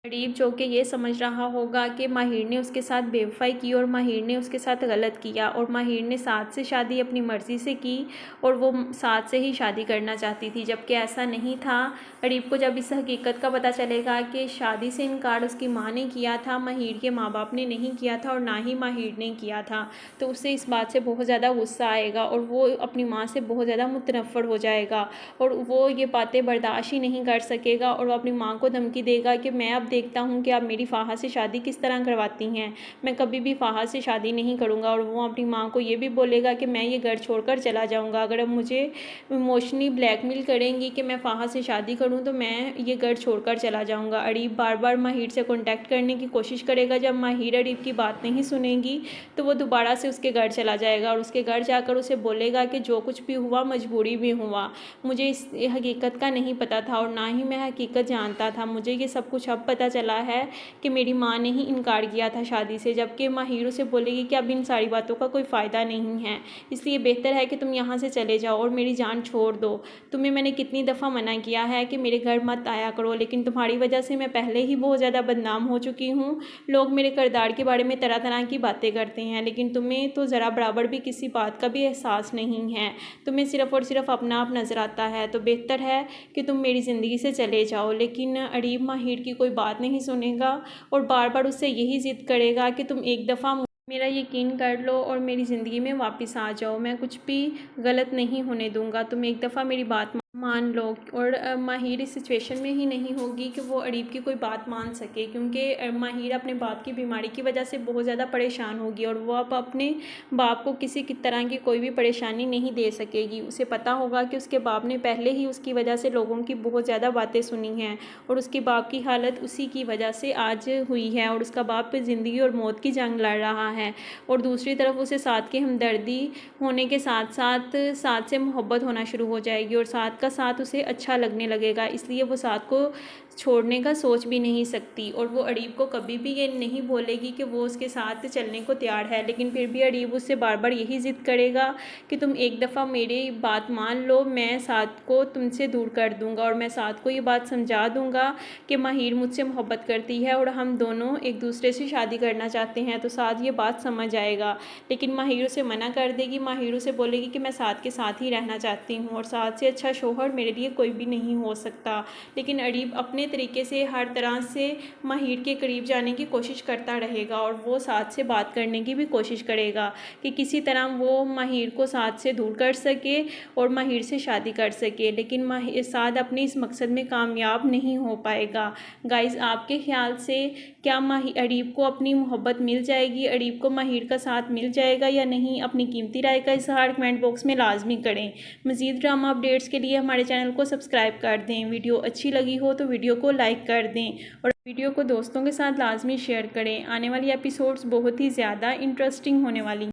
अरीब जो कि ये समझ रहा होगा कि माहिर ने उसके साथ बेवफाई की और माहिर ने उसके साथ गलत किया और माहिर ने साद से शादी अपनी मर्ज़ी से की और वो साद से ही शादी करना चाहती थी, जबकि ऐसा नहीं था। अरीब को जब इस हकीकत का पता चलेगा कि शादी से इनकार उसकी माँ ने किया था, माहिर के माँ बाप ने नहीं किया था और ना ही माहिर ने किया था, तो उसे इस बात से बहुत ज़्यादा गुस्सा आएगा और वो अपनी माँ से बहुत ज़्यादा मुतनफ़्फ़र हो जाएगा और वो ये बातें बर्दाश्त ही नहीं कर सकेगा और वो अपनी माँ को धमकी देगा कि मैं अब देखता हूँ कि आप मेरी फ़ाहा से शादी किस तरह करवाती हैं, मैं कभी भी फ़ाहा से शादी नहीं करूँगा। और वो अपनी माँ को ये भी बोलेगा कि मैं ये घर छोड़कर चला जाऊँगा, अगर अब मुझे इमोशनली ब्लैकमेल करेंगी कि मैं फ़ाहा से शादी करूँ तो मैं ये घर छोड़कर चला जाऊँगा। अरीब बार बार माहिर से कॉन्टैक्ट करने की कोशिश करेगा, जब माहिर अरीब की बात नहीं सुनेगी तो वो दोबारा से उसके घर चला जाएगा और उसके घर जाकर उसे बोलेगा कि जो कुछ भी हुआ मजबूरी में हुआ, मुझे इस हकीकत का नहीं पता था और ना ही मैं हकीकत जानता था, मुझे ये सब कुछ अब पता चला है कि मेरी माँ ने ही इनकार किया था शादी से। जबकि माहिर उसे बोलेगी कि अब इन सारी बातों का कोई फ़ायदा नहीं है, इसलिए बेहतर है कि तुम यहाँ से चले जाओ और मेरी जान छोड़ दो। तुम्हें मैंने कितनी दफ़ा मना किया है कि मेरे घर मत आया करो, लेकिन तुम्हारी वजह से मैं पहले ही बहुत ज़्यादा बदनाम हो चुकी हूँ। लोग मेरे किरदार के बारे में तरह तरह की बातें करते हैं, लेकिन तुम्हें तो ज़रा बराबर भी किसी बात का भी एहसास नहीं है, तुम्हें सिर्फ़ और सिर्फ अपना आप नज़र आता है, तो बेहतर है कि तुम मेरी ज़िंदगी से चले जाओ। लेकिन अरीब माहिर की कोई बात नहीं सुनेगा और बार बार उससे यही ज़िद करेगा कि तुम एक दफ़ा मेरा यकीन कर लो और मेरी ज़िंदगी में वापस आ जाओ, मैं कुछ भी गलत नहीं होने दूंगा, तुम एक दफ़ा मेरी बात मान लो। और माहिर इस सिचुएशन में ही नहीं होगी कि वो अरीब की कोई बात मान सके, क्योंकि माहिर अपने बाप की बीमारी की वजह से बहुत ज़्यादा परेशान होगी और वो अब अपने बाप को किसी की तरह की कोई भी परेशानी नहीं दे सकेगी। उसे पता होगा कि उसके बाप ने पहले ही उसकी वजह से लोगों की बहुत ज़्यादा बातें सुनी हैं और उसके बाप की हालत उसी की वजह से आज हुई है और उसका बाप ज़िंदगी और मौत की जंग लड़ रहा है। और दूसरी तरफ उसे साथ की हमदर्दी होने के साथ साथ साथ से मोहब्बत होना शुरू हो जाएगी और साथ का साथ उसे अच्छा लगने लगेगा, इसलिए वो साथ को छोड़ने का सोच भी नहीं सकती। और वो अरीब को कभी भी ये नहीं बोलेगी कि वो उसके साथ चलने को तैयार है, लेकिन फिर भी अरीब उससे बार बार यही ज़िद करेगा कि तुम एक दफ़ा मेरी बात मान लो, मैं साथ को तुमसे दूर कर दूंगा और मैं साथ को ये बात समझा दूंगा कि माहिर मुझसे मोहब्बत करती है और हम दोनों एक दूसरे से शादी करना चाहते हैं, तो साथ ये बात समझ आएगा। लेकिन माहिर उसे मना कर देगी, माहिर उसे बोलेगी कि मैं साथ के साथ ही रहना चाहती हूँ और साथ से अच्छा शोहर मेरे लिए कोई भी नहीं हो सकता। लेकिन अरीब अपने तरीके से हर तरह से माहिर के करीब जाने की कोशिश करता रहेगा और वो साथ से बात करने की भी कोशिश करेगा कि किसी तरह वो माहिर को साथ से दूर कर सके और माहिर से शादी कर सके, लेकिन माहिर साद अपने इस मकसद में कामयाब नहीं हो पाएगा। गाइज़, आपके ख्याल से क्या अरीब को अपनी मोहब्बत मिल जाएगी, अरीब को माहिर का साथ मिल जाएगा या नहीं? अपनी कीमती राय का इज़हार कमेंट बॉक्स में लाजमी करें। मज़ीद ड्रामा अपडेट्स के लिए हमारे चैनल को सब्सक्राइब कर दें। वीडियो अच्छी लगी हो तो वीडियो को लाइक कर दें और वीडियो को दोस्तों के साथ लाजमी शेयर करें। आने वाली एपिसोड्स बहुत ही ज़्यादा इंटरेस्टिंग होने वाली